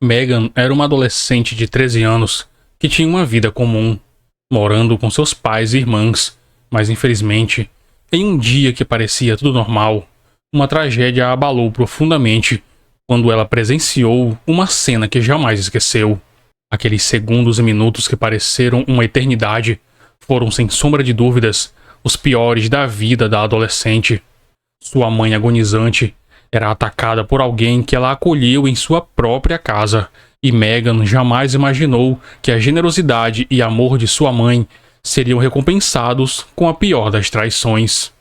Megan era uma adolescente de 13 anos que tinha uma vida comum, morando com seus pais e irmãs, mas infelizmente, em um dia que parecia tudo normal, uma tragédia a abalou profundamente quando ela presenciou uma cena que jamais esqueceu. Aqueles segundos e minutos que pareceram uma eternidade foram, sem sombra de dúvidas, os piores da vida da adolescente. Sua mãe agonizante era atacada por alguém que ela acolheu em sua própria casa, e Megan jamais imaginou que a generosidade e amor de sua mãe seriam recompensados com a pior das traições.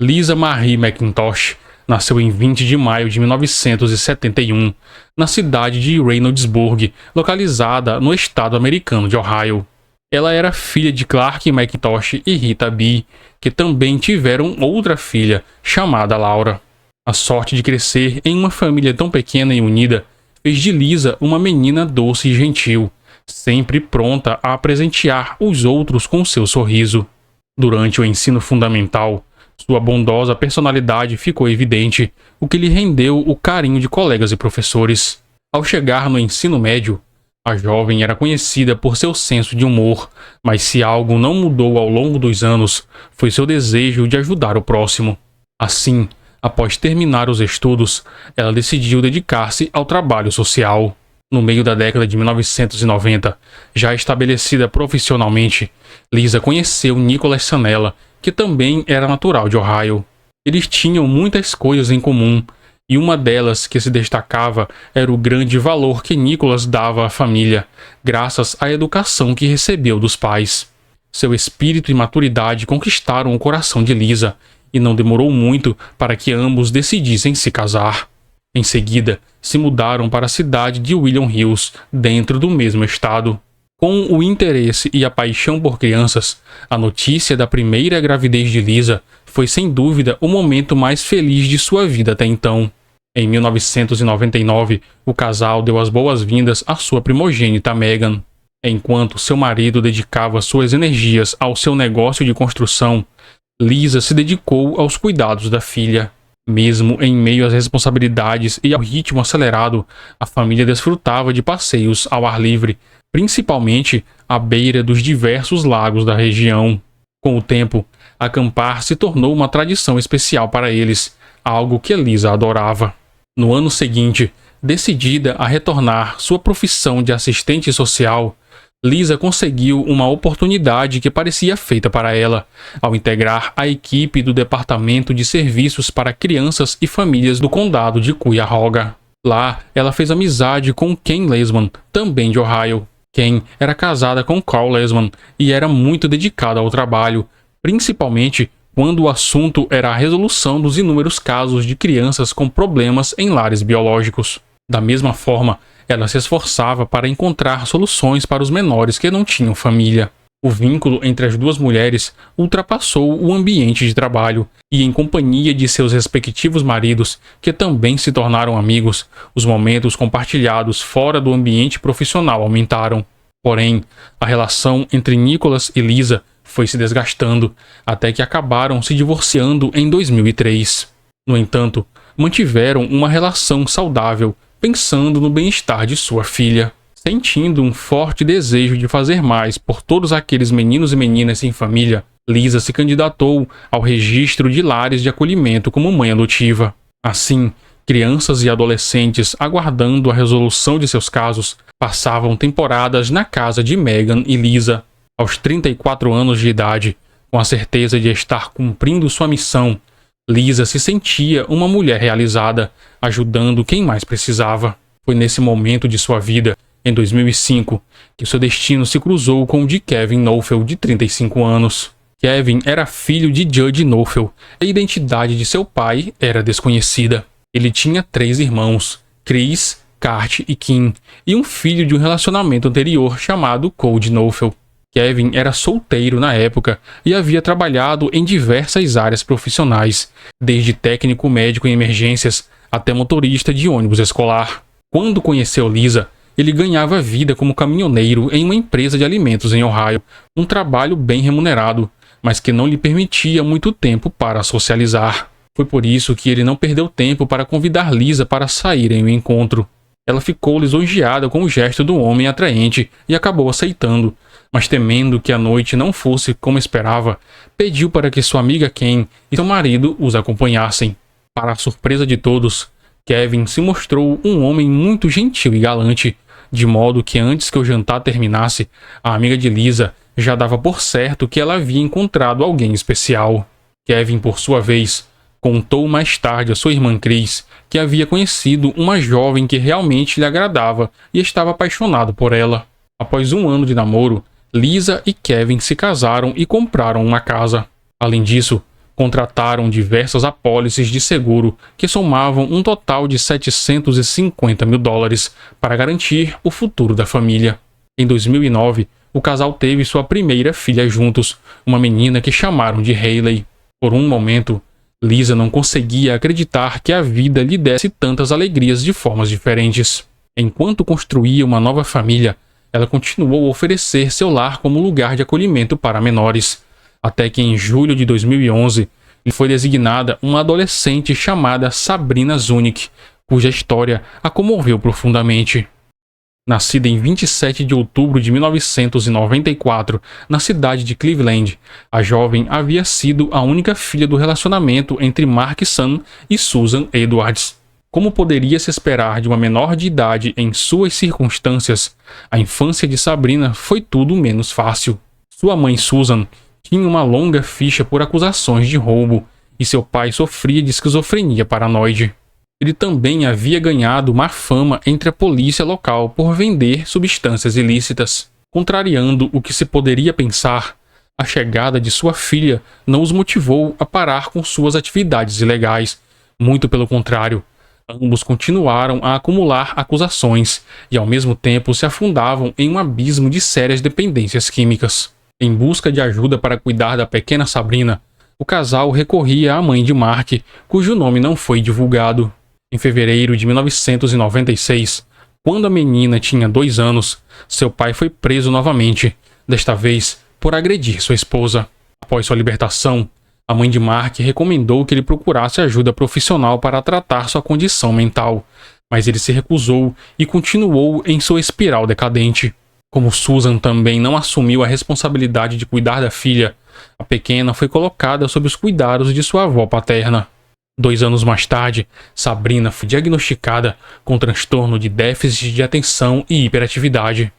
Lisa Marie McIntosh nasceu em 20 de maio de 1971, na cidade de Reynoldsburg, localizada no estado americano de Ohio. Ela era filha de Clark McIntosh e Rita Bee, que também tiveram outra filha, chamada Laura. A sorte de crescer em uma família tão pequena e unida fez de Lisa uma menina doce e gentil, sempre pronta a presentear os outros com seu sorriso. Durante o ensino fundamental, sua bondosa personalidade ficou evidente, o que lhe rendeu o carinho de colegas e professores. Ao chegar no ensino médio, a jovem era conhecida por seu senso de humor, mas se algo não mudou ao longo dos anos, foi seu desejo de ajudar o próximo. Assim, após terminar os estudos, ela decidiu dedicar-se ao trabalho social. No meio da década de 1990, já estabelecida profissionalmente, Lisa conheceu Nicholas Sanella, que também era natural de Ohio. Eles tinham muitas coisas em comum, e uma delas que se destacava era o grande valor que Nicholas dava à família, graças à educação que recebeu dos pais. Seu espírito e maturidade conquistaram o coração de Lisa, e não demorou muito para que ambos decidissem se casar. Em seguida, se mudaram para a cidade de William Hills, dentro do mesmo estado. Com o interesse e a paixão por crianças, a notícia da primeira gravidez de Lisa foi sem dúvida o momento mais feliz de sua vida até então. Em 1999, o casal deu as boas-vindas à sua primogênita Megan. Enquanto seu marido dedicava suas energias ao seu negócio de construção, Lisa se dedicou aos cuidados da filha. Mesmo em meio às responsabilidades e ao ritmo acelerado, a família desfrutava de passeios ao ar livre, principalmente à beira dos diversos lagos da região. Com o tempo, acampar se tornou uma tradição especial para eles, algo que Lisa adorava. No ano seguinte, decidida a retornar sua profissão de assistente social, Lisa conseguiu uma oportunidade que parecia feita para ela, ao integrar a equipe do Departamento de Serviços para Crianças e Famílias do Condado de Cuyahoga. Lá, ela fez amizade com Ken Lesman, também de Ohio. Ken era casada com Carl Lesman e era muito dedicada ao trabalho, principalmente quando o assunto era a resolução dos inúmeros casos de crianças com problemas em lares biológicos. Da mesma forma, ela se esforçava para encontrar soluções para os menores que não tinham família. O vínculo entre as duas mulheres ultrapassou o ambiente de trabalho, e em companhia de seus respectivos maridos, que também se tornaram amigos, os momentos compartilhados fora do ambiente profissional aumentaram. Porém, a relação entre Nicholas e Lisa foi se desgastando, até que acabaram se divorciando em 2003. No entanto, mantiveram uma relação saudável, pensando no bem-estar de sua filha. Sentindo um forte desejo de fazer mais por todos aqueles meninos e meninas sem família, Lisa se candidatou ao registro de lares de acolhimento como mãe adotiva. Assim, crianças e adolescentes aguardando a resolução de seus casos passavam temporadas na casa de Megan e Lisa. Aos 34 anos de idade, com a certeza de estar cumprindo sua missão, Lisa se sentia uma mulher realizada, ajudando quem mais precisava. Foi nesse momento de sua vida, em 2005, que seu destino se cruzou com o de Kevin Neufeld, de 35 anos. Kevin era filho de Judge Neufeld. A identidade de seu pai era desconhecida. Ele tinha 3 irmãos, Chris, Kart e Kim, e um filho de um relacionamento anterior chamado Cody Neufeld. Kevin era solteiro na época e havia trabalhado em diversas áreas profissionais, desde técnico médico em emergências até motorista de ônibus escolar. Quando conheceu Lisa, ele ganhava vida como caminhoneiro em uma empresa de alimentos em Ohio, um trabalho bem remunerado, mas que não lhe permitia muito tempo para socializar. Foi por isso que ele não perdeu tempo para convidar Lisa para sair em um encontro. Ela ficou lisonjeada com o gesto do homem atraente e acabou aceitando, mas temendo que a noite não fosse como esperava, pediu para que sua amiga Ken e seu marido os acompanhassem. Para a surpresa de todos, Kevin se mostrou um homem muito gentil e galante, de modo que antes que o jantar terminasse, a amiga de Lisa já dava por certo que ela havia encontrado alguém especial. Kevin, por sua vez, contou mais tarde a sua irmã Chris que havia conhecido uma jovem que realmente lhe agradava e estava apaixonado por ela. Após um ano de namoro, Lisa e Kevin se casaram e compraram uma casa. Além disso, contrataram diversas apólices de seguro que somavam um total de $750 mil para garantir o futuro da família. Em 2009, o casal teve sua primeira filha juntos, uma menina que chamaram de Hayley. Por um momento, Lisa não conseguia acreditar que a vida lhe desse tantas alegrias de formas diferentes. Enquanto construía uma nova família, ela continuou a oferecer seu lar como lugar de acolhimento para menores, até que em julho de 2011 lhe foi designada uma adolescente chamada Sabrina Zunick, cuja história a comoveu profundamente. Nascida em 27 de outubro de 1994, na cidade de Cleveland, a jovem havia sido a única filha do relacionamento entre Mark Sun e Susan Edwards. Como poderia se esperar de uma menor de idade em suas circunstâncias, a infância de Sabrina foi tudo menos fácil. Sua mãe Susan tinha uma longa ficha por acusações de roubo e seu pai sofria de esquizofrenia paranoide. Ele também havia ganhado má fama entre a polícia local por vender substâncias ilícitas. Contrariando o que se poderia pensar, a chegada de sua filha não os motivou a parar com suas atividades ilegais. Muito pelo contrário, ambos continuaram a acumular acusações e ao mesmo tempo se afundavam em um abismo de sérias dependências químicas. Em busca de ajuda para cuidar da pequena Sabrina, o casal recorria à mãe de Mark, cujo nome não foi divulgado. Em fevereiro de 1996, quando a menina tinha 2 anos, seu pai foi preso novamente, desta vez por agredir sua esposa. Após sua libertação, a mãe de Mark recomendou que ele procurasse ajuda profissional para tratar sua condição mental, mas ele se recusou e continuou em sua espiral decadente. Como Susan também não assumiu a responsabilidade de cuidar da filha, a pequena foi colocada sob os cuidados de sua avó paterna. 2 anos mais tarde, Sabrina foi diagnosticada com transtorno de déficit de atenção e hiperatividade.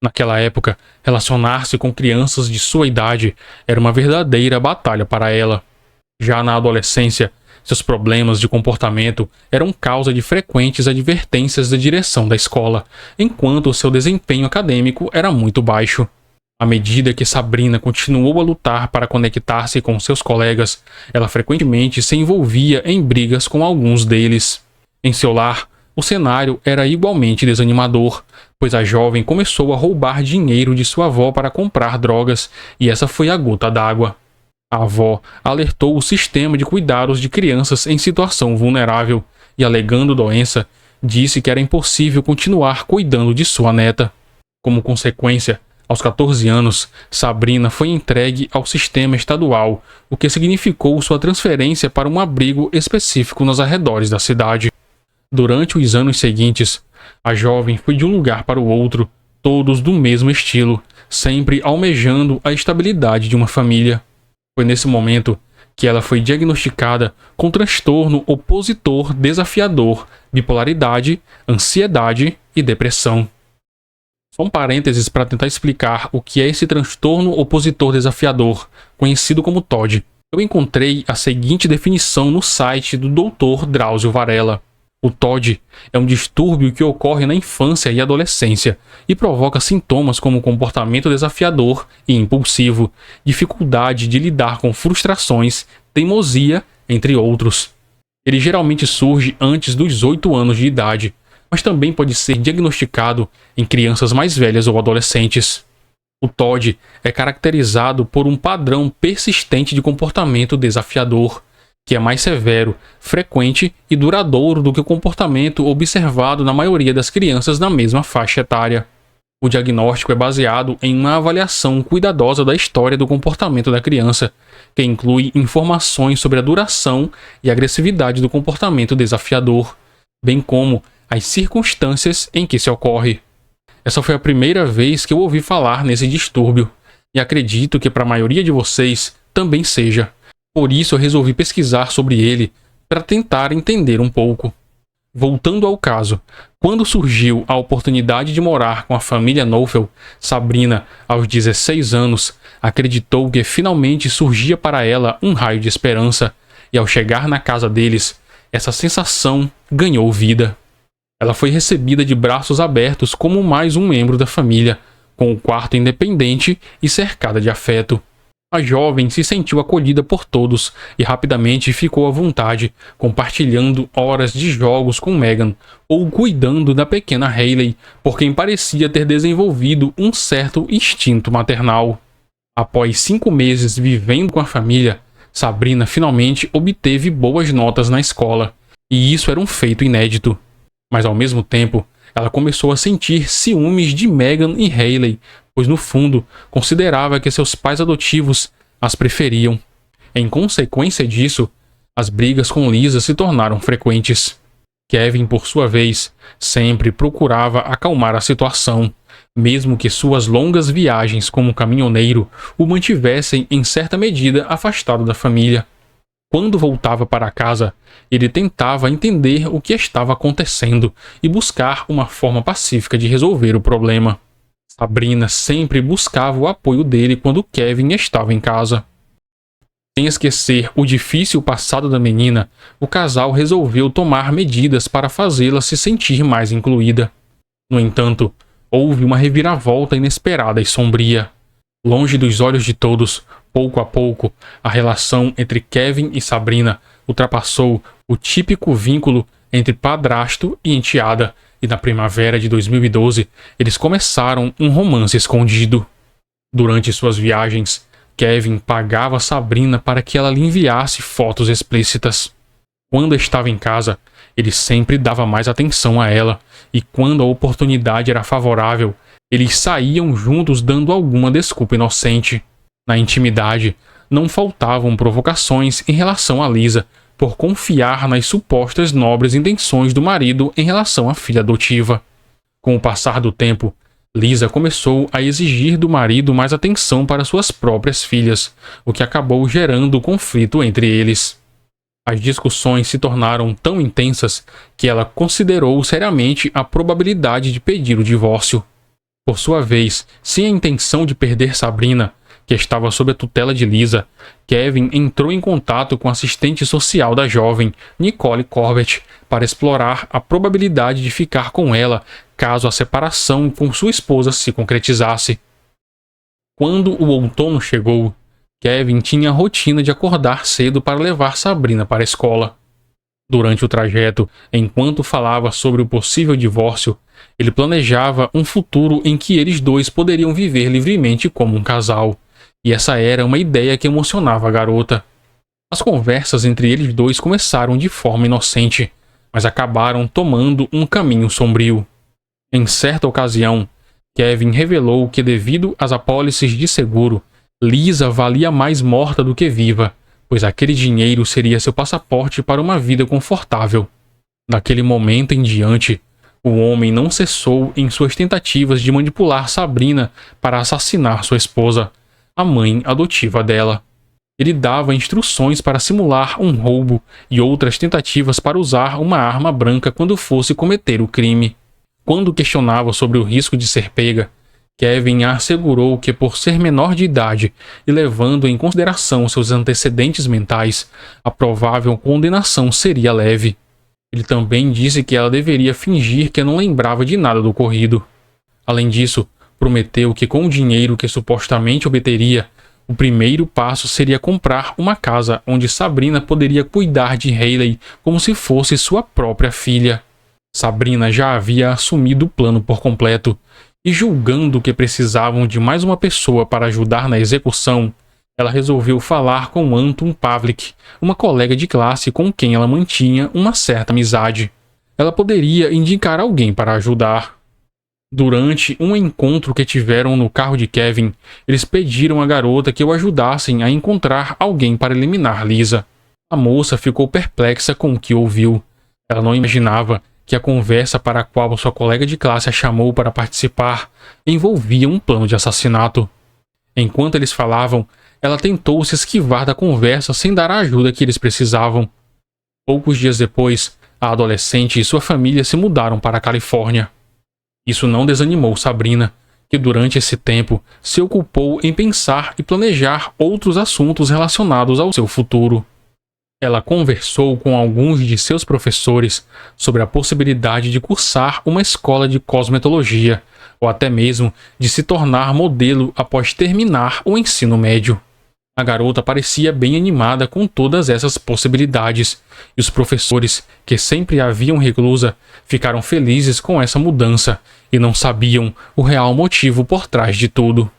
Naquela época, relacionar-se com crianças de sua idade era uma verdadeira batalha para ela. Já na adolescência, seus problemas de comportamento eram causa de frequentes advertências da direção da escola, enquanto seu desempenho acadêmico era muito baixo. À medida que Sabrina continuou a lutar para conectar-se com seus colegas, ela frequentemente se envolvia em brigas com alguns deles. Em seu lar, o cenário era igualmente desanimador, pois a jovem começou a roubar dinheiro de sua avó para comprar drogas, e essa foi a gota d'água. A avó alertou o sistema de cuidados de crianças em situação vulnerável e, alegando doença, disse que era impossível continuar cuidando de sua neta. Como consequência, aos 14 anos, Sabrina foi entregue ao sistema estadual, o que significou sua transferência para um abrigo específico nos arredores da cidade. Durante os anos seguintes, a jovem foi de um lugar para o outro, todos do mesmo estilo, sempre almejando a estabilidade de uma família. Foi nesse momento que ela foi diagnosticada com transtorno opositor desafiador, bipolaridade, ansiedade e depressão. Só um parênteses para tentar explicar o que é esse transtorno opositor desafiador, conhecido como TOD. Eu encontrei a seguinte definição no site do Dr. Drauzio Varela. O TOD é um distúrbio que ocorre na infância e adolescência e provoca sintomas como comportamento desafiador e impulsivo, dificuldade de lidar com frustrações, teimosia, entre outros. Ele geralmente surge antes dos 8 anos de idade, mas também pode ser diagnosticado em crianças mais velhas ou adolescentes. O TOD é caracterizado por um padrão persistente de comportamento desafiador, que é mais severo, frequente e duradouro do que o comportamento observado na maioria das crianças na mesma faixa etária. O diagnóstico é baseado em uma avaliação cuidadosa da história do comportamento da criança, que inclui informações sobre a duração e agressividade do comportamento desafiador, bem como as circunstâncias em que se ocorre. Essa foi a primeira vez que eu ouvi falar nesse distúrbio, e acredito que para a maioria de vocês também seja. Por isso eu resolvi pesquisar sobre ele para tentar entender um pouco. Voltando ao caso, quando surgiu a oportunidade de morar com a família Neufeld, Sabrina, aos 16 anos, acreditou que finalmente surgia para ela um raio de esperança, e ao chegar na casa deles, essa sensação ganhou vida. Ela foi recebida de braços abertos como mais um membro da família, com o quarto independente e cercada de afeto. A jovem se sentiu acolhida por todos e rapidamente ficou à vontade, compartilhando horas de jogos com Megan ou cuidando da pequena Hayley, por quem parecia ter desenvolvido um certo instinto maternal. Após 5 meses vivendo com a família, Sabrina finalmente obteve boas notas na escola, e isso era um feito inédito. Mas ao mesmo tempo, ela começou a sentir ciúmes de Megan e Hayley, pois no fundo considerava que seus pais adotivos as preferiam. Em consequência disso, as brigas com Lisa se tornaram frequentes. Kevin, por sua vez, sempre procurava acalmar a situação, mesmo que suas longas viagens como caminhoneiro o mantivessem em certa medida afastado da família. Quando voltava para casa, ele tentava entender o que estava acontecendo e buscar uma forma pacífica de resolver o problema. Sabrina sempre buscava o apoio dele quando Kevin estava em casa. Sem esquecer o difícil passado da menina, o casal resolveu tomar medidas para fazê-la se sentir mais incluída. No entanto, houve uma reviravolta inesperada e sombria. Longe dos olhos de todos, pouco a pouco, a relação entre Kevin e Sabrina ultrapassou o típico vínculo entre padrasto e enteada, e na primavera de 2012, eles começaram um romance escondido. Durante suas viagens, Kevin pagava Sabrina para que ela lhe enviasse fotos explícitas. Quando estava em casa, ele sempre dava mais atenção a ela, e quando a oportunidade era favorável, eles saíam juntos dando alguma desculpa inocente. Na intimidade, não faltavam provocações em relação a Lisa, por confiar nas supostas nobres intenções do marido em relação à filha adotiva. Com o passar do tempo, Lisa começou a exigir do marido mais atenção para suas próprias filhas, o que acabou gerando conflito entre eles. As discussões se tornaram tão intensas que ela considerou seriamente a probabilidade de pedir o divórcio. Por sua vez, sem a intenção de perder Sabrina, que estava sob a tutela de Lisa, Kevin entrou em contato com a assistente social da jovem, Nicole Corbett, para explorar a probabilidade de ficar com ela caso a separação com sua esposa se concretizasse. Quando o outono chegou, Kevin tinha a rotina de acordar cedo para levar Sabrina para a escola. Durante o trajeto, enquanto falava sobre o possível divórcio, ele planejava um futuro em que eles dois poderiam viver livremente como um casal. E essa era uma ideia que emocionava a garota. As conversas entre eles dois começaram de forma inocente, mas acabaram tomando um caminho sombrio. Em certa ocasião, Kevin revelou que, devido às apólices de seguro, Lisa valia mais morta do que viva, pois aquele dinheiro seria seu passaporte para uma vida confortável. Daquele momento em diante, o homem não cessou em suas tentativas de manipular Sabrina para assassinar sua esposa, a mãe adotiva dela. Ele dava instruções para simular um roubo e outras tentativas para usar uma arma branca quando fosse cometer o crime. Quando questionava sobre o risco de ser pega, Kevin assegurou que, por ser menor de idade e levando em consideração seus antecedentes mentais, a provável condenação seria leve. Ele também disse que ela deveria fingir que não lembrava de nada do ocorrido. Além disso, prometeu que com o dinheiro que supostamente obteria, o primeiro passo seria comprar uma casa onde Sabrina poderia cuidar de Hayley como se fosse sua própria filha. Sabrina já havia assumido o plano por completo, e julgando que precisavam de mais uma pessoa para ajudar na execução, Ela resolveu falar com Anton Pavlik, uma colega de classe com quem ela mantinha uma certa amizade. Ela poderia indicar alguém para ajudar. Durante um encontro que tiveram no carro de Kevin, eles pediram à garota que o ajudassem a encontrar alguém para eliminar Lisa. A moça ficou perplexa com o que ouviu. Ela não imaginava que a conversa para a qual sua colega de classe a chamou para participar envolvia um plano de assassinato. Enquanto eles falavam, ela tentou se esquivar da conversa sem dar a ajuda que eles precisavam. Poucos dias depois, a adolescente e sua família se mudaram para a Califórnia. Isso não desanimou Sabrina, que durante esse tempo se ocupou em pensar e planejar outros assuntos relacionados ao seu futuro. Ela conversou com alguns de seus professores sobre a possibilidade de cursar uma escola de cosmetologia, ou até mesmo de se tornar modelo após terminar o ensino médio. A garota parecia bem animada com todas essas possibilidades, e os professores, que sempre a haviam reclusa, ficaram felizes com essa mudança e não sabiam o real motivo por trás de tudo.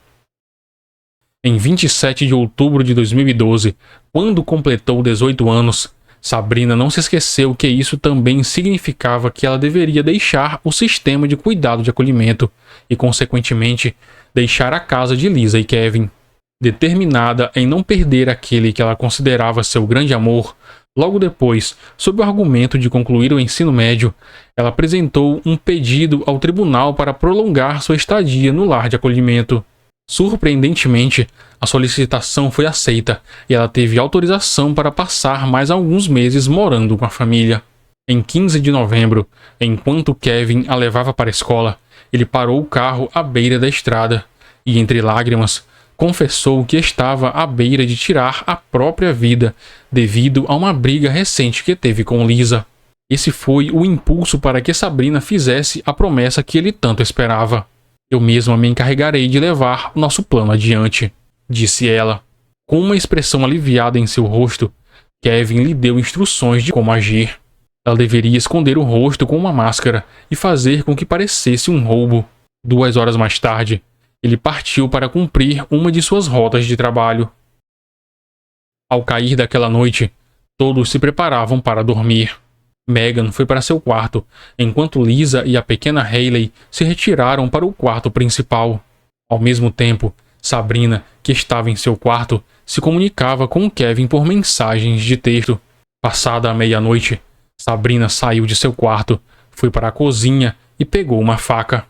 Em 27 de outubro de 2012, quando completou 18 anos, Sabrina não se esqueceu que isso também significava que ela deveria deixar o sistema de cuidado de acolhimento e, consequentemente, deixar a casa de Lisa e Kevin. Determinada em não perder aquele que ela considerava seu grande amor, logo depois, sob o argumento de concluir o ensino médio, ela apresentou um pedido ao tribunal para prolongar sua estadia no lar de acolhimento. Surpreendentemente, a solicitação foi aceita e ela teve autorização para passar mais alguns meses morando com a família. Em 15 de novembro, enquanto Kevin a levava para a escola, ele parou o carro à beira da estrada e, entre lágrimas, confessou que estava à beira de tirar a própria vida devido a uma briga recente que teve com Lisa. Esse foi o impulso para que Sabrina fizesse a promessa que ele tanto esperava. Eu mesma me encarregarei de levar nosso plano adiante, disse ela. Com uma expressão aliviada em seu rosto, Kevin lhe deu instruções de como agir. Ela deveria esconder o rosto com uma máscara e fazer com que parecesse um roubo. 2 horas mais tarde, ele partiu para cumprir uma de suas rotas de trabalho. Ao cair daquela noite, todos se preparavam para dormir. Megan foi para seu quarto, enquanto Lisa e a pequena Hayley se retiraram para o quarto principal. Ao mesmo tempo, Sabrina, que estava em seu quarto, se comunicava com Kevin por mensagens de texto. Passada a meia-noite, Sabrina saiu de seu quarto, foi para a cozinha e pegou uma faca.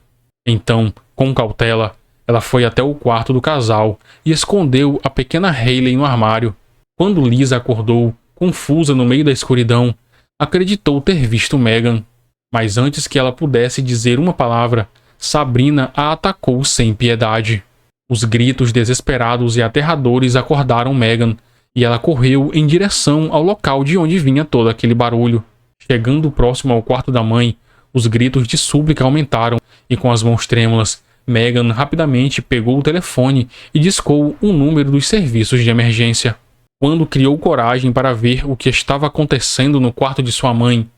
Então, com cautela, ela foi até o quarto do casal e escondeu a pequena Hayley no armário. Quando Lisa acordou, confusa no meio da escuridão, acreditou ter visto Megan. Mas antes que ela pudesse dizer uma palavra, Sabrina a atacou sem piedade. Os gritos desesperados e aterradores acordaram Megan, e ela correu em direção ao local de onde vinha todo aquele barulho. Chegando próximo ao quarto da mãe, os gritos de súplica aumentaram, e com as mãos trêmulas, Megan rapidamente pegou o telefone e discou um número dos serviços de emergência. Quando criou coragem para ver o que estava acontecendo no quarto de sua mãe,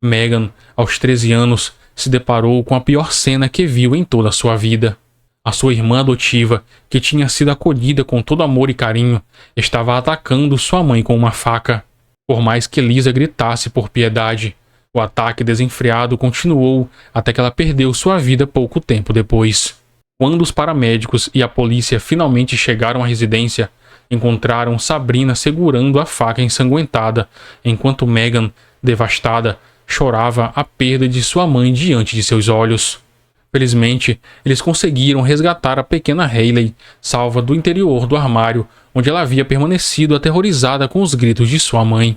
Megan, aos 13 anos, se deparou com a pior cena que viu em toda a sua vida. A sua irmã adotiva, que tinha sido acolhida com todo amor e carinho, estava atacando sua mãe com uma faca. Por mais que Lisa gritasse por piedade, o ataque desenfreado continuou até que ela perdeu sua vida pouco tempo depois. Quando os paramédicos e a polícia finalmente chegaram à residência, encontraram Sabrina segurando a faca ensanguentada, enquanto Megan, devastada, chorava a perda de sua mãe diante de seus olhos. Felizmente, eles conseguiram resgatar a pequena Hayley, salva do interior do armário, onde ela havia permanecido aterrorizada com os gritos de sua mãe.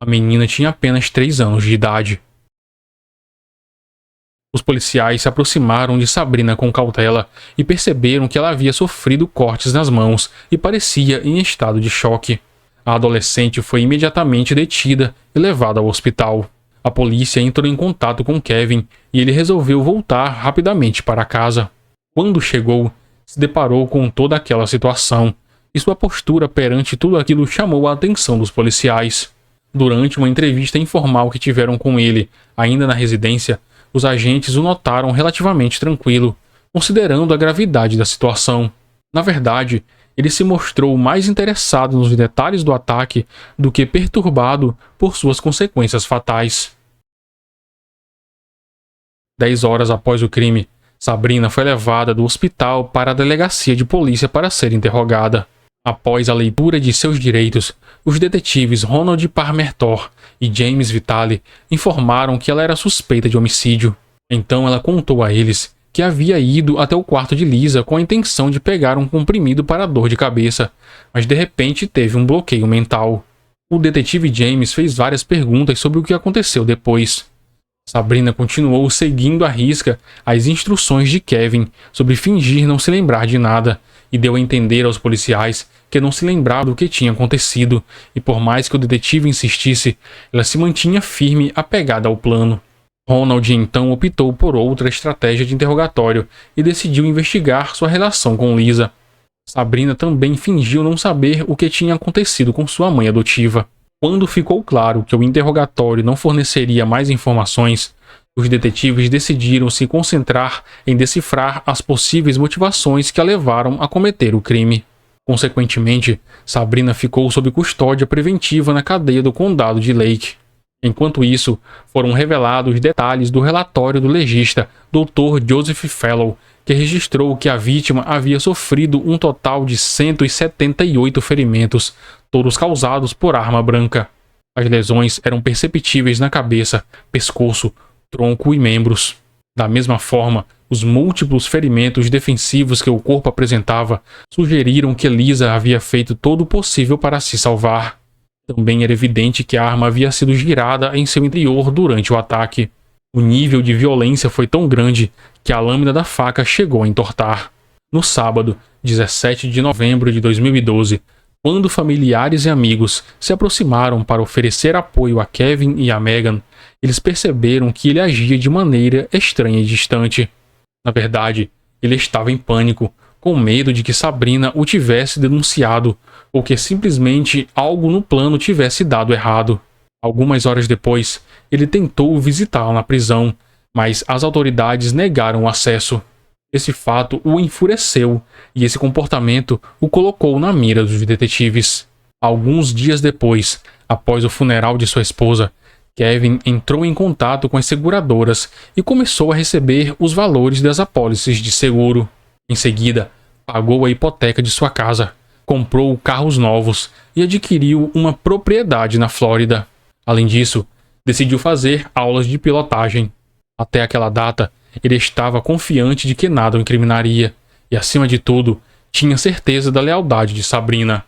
A menina tinha apenas 3 anos de idade. Os policiais se aproximaram de Sabrina com cautela e perceberam que ela havia sofrido cortes nas mãos e parecia em estado de choque. A adolescente foi imediatamente detida e levada ao hospital. A polícia entrou em contato com Kevin e ele resolveu voltar rapidamente para casa. Quando chegou, se deparou com toda aquela situação e sua postura perante tudo aquilo chamou a atenção dos policiais. Durante uma entrevista informal que tiveram com ele, ainda na residência, os agentes o notaram relativamente tranquilo, considerando a gravidade da situação. Na verdade, ele se mostrou mais interessado nos detalhes do ataque do que perturbado por suas consequências fatais. 10 horas após o crime, Sabrina foi levada do hospital para a delegacia de polícia para ser interrogada. Após a leitura de seus direitos, os detetives Ronald Parmertor e James Vitale informaram que ela era suspeita de homicídio. Então ela contou a eles que havia ido até o quarto de Lisa com a intenção de pegar um comprimido para dor de cabeça, mas de repente teve um bloqueio mental. O detetive James fez várias perguntas sobre o que aconteceu depois. Sabrina continuou seguindo à risca as instruções de Kevin sobre fingir não se lembrar de nada e deu a entender aos policiais que não se lembrava do que tinha acontecido, e por mais que o detetive insistisse, ela se mantinha firme apegada ao plano. Ronald então optou por outra estratégia de interrogatório e decidiu investigar sua relação com Lisa. Sabrina também fingiu não saber o que tinha acontecido com sua mãe adotiva. Quando ficou claro que o interrogatório não forneceria mais informações, os detetives decidiram se concentrar em decifrar as possíveis motivações que a levaram a cometer o crime. Consequentemente, Sabrina ficou sob custódia preventiva na cadeia do condado de Lake. Enquanto isso, foram revelados detalhes do relatório do legista Dr. Joseph Fellow, que registrou que a vítima havia sofrido um total de 178 ferimentos, todos causados por arma branca. As lesões eram perceptíveis na cabeça, pescoço, tronco e membros. Da mesma forma, os múltiplos ferimentos defensivos que o corpo apresentava sugeriram que Lisa havia feito todo o possível para se salvar. Também era evidente que a arma havia sido girada em seu interior durante o ataque. O nível de violência foi tão grande que a lâmina da faca chegou a entortar. No sábado, 17 de novembro de 2012, quando familiares e amigos se aproximaram para oferecer apoio a Kevin e a Megan, eles perceberam que ele agia de maneira estranha e distante. Na verdade, ele estava em pânico, com medo de que Sabrina o tivesse denunciado, ou que simplesmente algo no plano tivesse dado errado. Algumas horas depois, ele tentou visitá-la na prisão, mas as autoridades negaram o acesso. Esse fato o enfureceu, e esse comportamento o colocou na mira dos detetives. Alguns dias depois, após o funeral de sua esposa, Kevin entrou em contato com as seguradoras e começou a receber os valores das apólices de seguro. Em seguida, pagou a hipoteca de sua casa, comprou carros novos e adquiriu uma propriedade na Flórida. Além disso, decidiu fazer aulas de pilotagem. Até aquela data, ele estava confiante de que nada o incriminaria e, acima de tudo, tinha certeza da lealdade de Sabrina.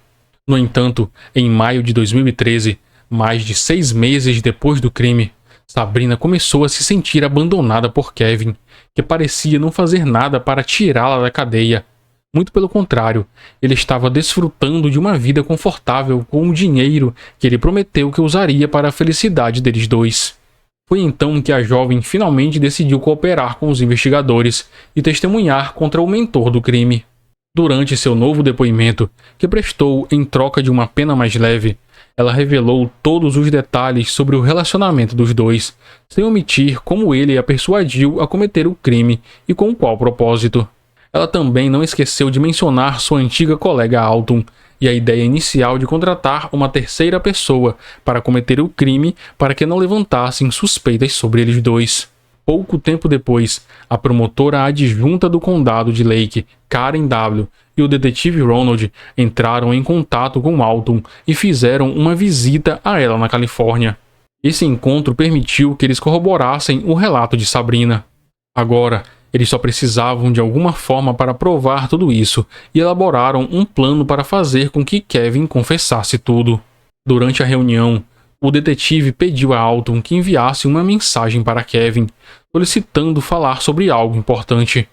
No entanto, em maio de 2013, mais de 6 meses depois do crime, Sabrina começou a se sentir abandonada por Kevin, que parecia não fazer nada para tirá-la da cadeia. Muito pelo contrário, ele estava desfrutando de uma vida confortável com o dinheiro que ele prometeu que usaria para a felicidade deles dois. Foi então que a jovem finalmente decidiu cooperar com os investigadores e testemunhar contra o mentor do crime. Durante seu novo depoimento, que prestou em troca de uma pena mais leve, ela revelou todos os detalhes sobre o relacionamento dos dois, sem omitir como ele a persuadiu a cometer o crime e com qual propósito. Ela também não esqueceu de mencionar sua antiga colega Alton e a ideia inicial de contratar uma terceira pessoa para cometer o crime para que não levantassem suspeitas sobre eles dois. Pouco tempo depois, a promotora adjunta do condado de Lake, Karen W., e o detetive Ronald entraram em contato com Alton e fizeram uma visita a ela na Califórnia. Esse encontro permitiu que eles corroborassem o relato de Sabrina. Agora, eles só precisavam de alguma forma para provar tudo isso e elaboraram um plano para fazer com que Kevin confessasse tudo. Durante a reunião, o detetive pediu a Alton que enviasse uma mensagem para Kevin, solicitando falar sobre algo importante.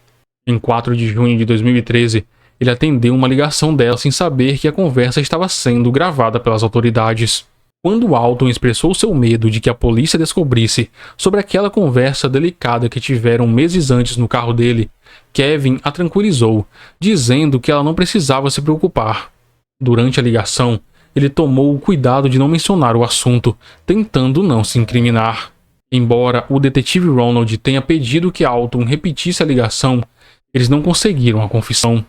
Em 4 de junho de 2013, ele atendeu uma ligação dela sem saber que a conversa estava sendo gravada pelas autoridades. Quando Alton expressou seu medo de que a polícia descobrisse sobre aquela conversa delicada que tiveram meses antes no carro dele, Kevin a tranquilizou, dizendo que ela não precisava se preocupar. Durante a ligação, ele tomou o cuidado de não mencionar o assunto, tentando não se incriminar. Embora o detetive Ronald tenha pedido que Alton repetisse a ligação, eles não conseguiram a confissão.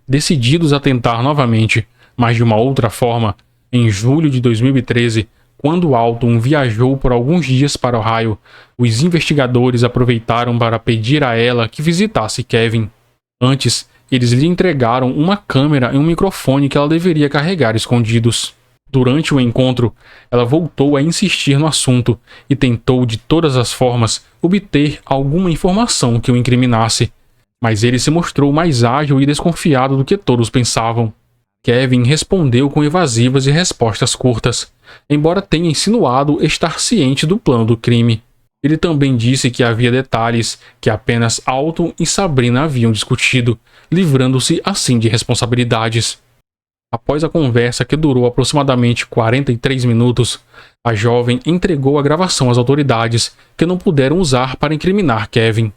decididos a tentar novamente, mas de uma outra forma. Em julho de 2013, quando Alton viajou por alguns dias para Ohio, os investigadores aproveitaram para pedir a ela que visitasse Kevin. Antes, eles lhe entregaram uma câmera e um microfone que ela deveria carregar escondidos. Durante o encontro, ela voltou a insistir no assunto e tentou de todas as formas obter alguma informação que o incriminasse, mas ele se mostrou mais ágil e desconfiado do que todos pensavam. Kevin respondeu com evasivas e respostas curtas, embora tenha insinuado estar ciente do plano do crime. Ele também disse que havia detalhes que apenas Alton e Sabrina haviam discutido, livrando-se assim de responsabilidades. Após a conversa, que durou aproximadamente 43 minutos, a jovem entregou a gravação às autoridades, que não puderam usar para incriminar Kevin.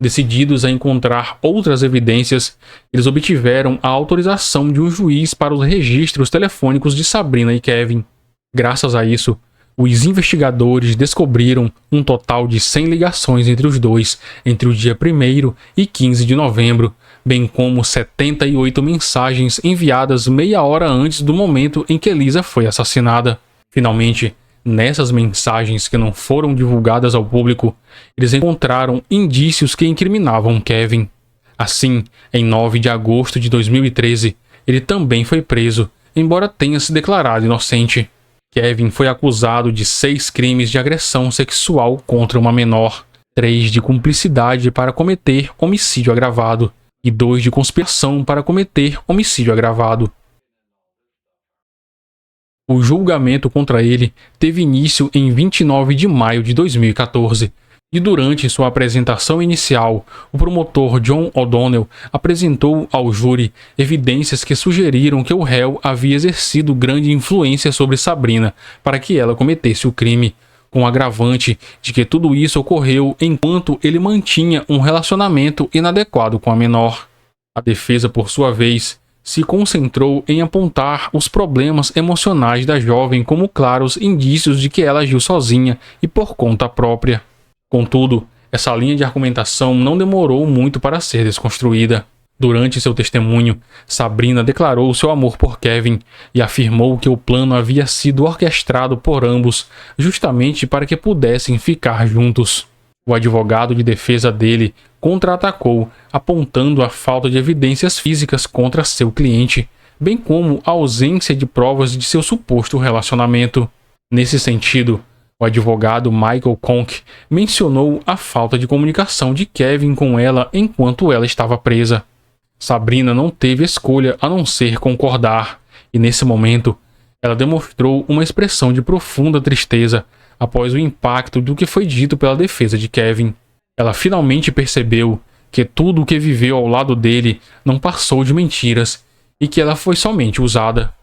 Decididos a encontrar outras evidências, eles obtiveram a autorização de um juiz para os registros telefônicos de Sabrina e Kevin. Graças a isso, os investigadores descobriram um total de 100 ligações entre os dois entre o dia 1º e 15 de novembro, bem como 78 mensagens enviadas meia hora antes do momento em que Lisa foi assassinada. Finalmente, nessas mensagens que não foram divulgadas ao público, eles encontraram indícios que incriminavam Kevin. Assim, em 9 de agosto de 2013, ele também foi preso, embora tenha se declarado inocente. Kevin foi acusado de 6 crimes de agressão sexual contra uma menor, 3 de cumplicidade para cometer homicídio agravado e 2 de conspiração para cometer homicídio agravado. O julgamento contra ele teve início em 29 de maio de 2014, e durante sua apresentação inicial, o promotor John O'Donnell apresentou ao júri evidências que sugeriram que o réu havia exercido grande influência sobre Sabrina para que ela cometesse o crime, com o agravante de que tudo isso ocorreu enquanto ele mantinha um relacionamento inadequado com a menor. A defesa, por sua vez, se concentrou em apontar os problemas emocionais da jovem como claros indícios de que ela agiu sozinha e por conta própria. Contudo, essa linha de argumentação não demorou muito para ser desconstruída. Durante seu testemunho, Sabrina declarou seu amor por Kevin e afirmou que o plano havia sido orquestrado por ambos, justamente para que pudessem ficar juntos. O advogado de defesa dele contra-atacou, apontando a falta de evidências físicas contra seu cliente, bem como a ausência de provas de seu suposto relacionamento. Nesse sentido, o advogado Michael Conk mencionou a falta de comunicação de Kevin com ela enquanto ela estava presa. Sabrina não teve escolha a não ser concordar, e nesse momento, ela demonstrou uma expressão de profunda tristeza após o impacto do que foi dito pela defesa de Kevin. Ela finalmente percebeu que tudo o que viveu ao lado dele não passou de mentiras e que ela foi somente usada.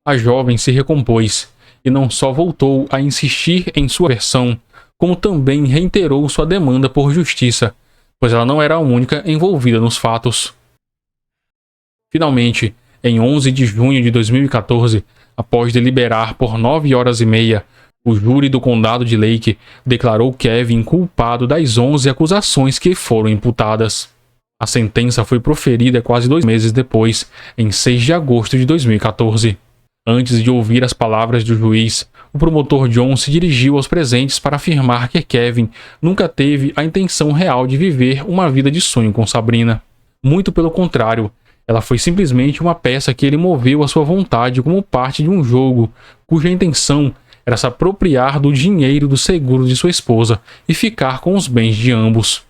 A jovem se recompôs e não só voltou a insistir em sua versão, como também reiterou sua demanda por justiça, pois ela não era a única envolvida nos fatos. Finalmente, em 11 de junho de 2014, após deliberar por 9 horas e meia, o júri do condado de Lake declarou Kevin culpado das 11 acusações que foram imputadas. A sentença foi proferida quase 2 meses depois, em 6 de agosto de 2014. Antes de ouvir as palavras do juiz, o promotor John se dirigiu aos presentes para afirmar que Kevin nunca teve a intenção real de viver uma vida de sonho com Sabrina. Muito pelo contrário, ela foi simplesmente uma peça que ele moveu à sua vontade como parte de um jogo, cuja intenção era se apropriar do dinheiro do seguro de sua esposa e ficar com os bens de ambos.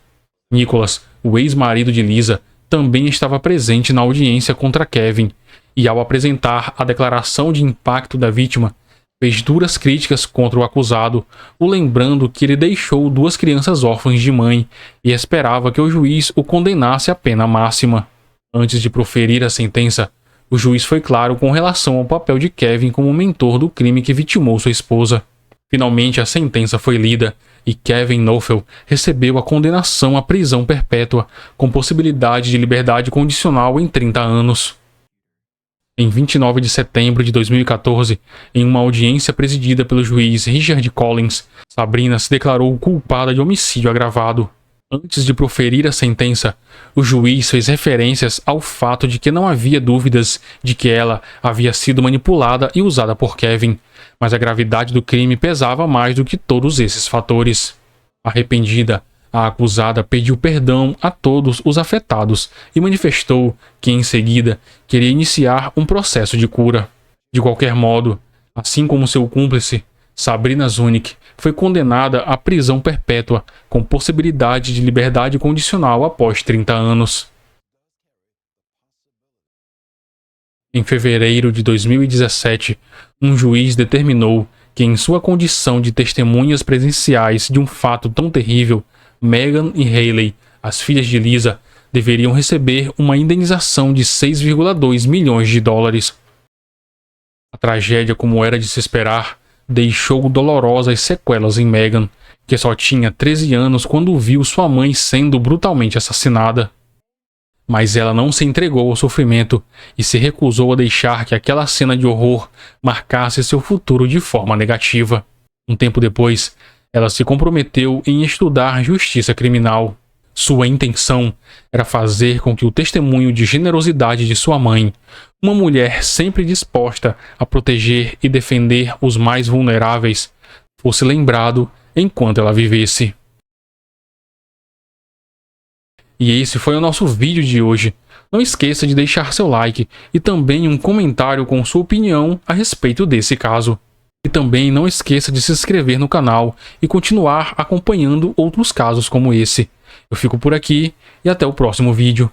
Nicholas, o ex-marido de Lisa, também estava presente na audiência contra Kevin, e ao apresentar a declaração de impacto da vítima, fez duras críticas contra o acusado, o lembrando que ele deixou 2 crianças órfãs de mãe e esperava que o juiz o condenasse à pena máxima. Antes de proferir a sentença, o juiz foi claro com relação ao papel de Kevin como mentor do crime que vitimou sua esposa. Finalmente a sentença foi lida e Kevin Knoefel recebeu a condenação à prisão perpétua, com possibilidade de liberdade condicional em 30 anos. Em 29 de setembro de 2014, em uma audiência presidida pelo juiz Richard Collins, Sabrina se declarou culpada de homicídio agravado. Antes de proferir a sentença, o juiz fez referências ao fato de que não havia dúvidas de que ela havia sido manipulada e usada por Kevin, mas a gravidade do crime pesava mais do que todos esses fatores. Arrependida, a acusada pediu perdão a todos os afetados e manifestou que, em seguida, queria iniciar um processo de cura. De qualquer modo, assim como seu cúmplice, Sabrina Zunic foi condenada à prisão perpétua, com possibilidade de liberdade condicional após 30 anos. Em fevereiro de 2017, um juiz determinou que, em sua condição de testemunhas presenciais de um fato tão terrível, Megan e Hayley, as filhas de Lisa, deveriam receber uma indenização de 6,2 milhões de dólares. A tragédia, como era de se esperar, deixou dolorosas sequelas em Megan, que só tinha 13 anos quando viu sua mãe sendo brutalmente assassinada. Mas ela não se entregou ao sofrimento e se recusou a deixar que aquela cena de horror marcasse seu futuro de forma negativa. Um tempo depois, ela se comprometeu em estudar justiça criminal. Sua intenção era fazer com que o testemunho de generosidade de sua mãe, uma mulher sempre disposta a proteger e defender os mais vulneráveis, fosse lembrado enquanto ela vivesse. E esse foi o nosso vídeo de hoje. Não esqueça de deixar seu like e também um comentário com sua opinião a respeito desse caso. E também não esqueça de se inscrever no canal e continuar acompanhando outros casos como esse. Eu fico por aqui e até o próximo vídeo.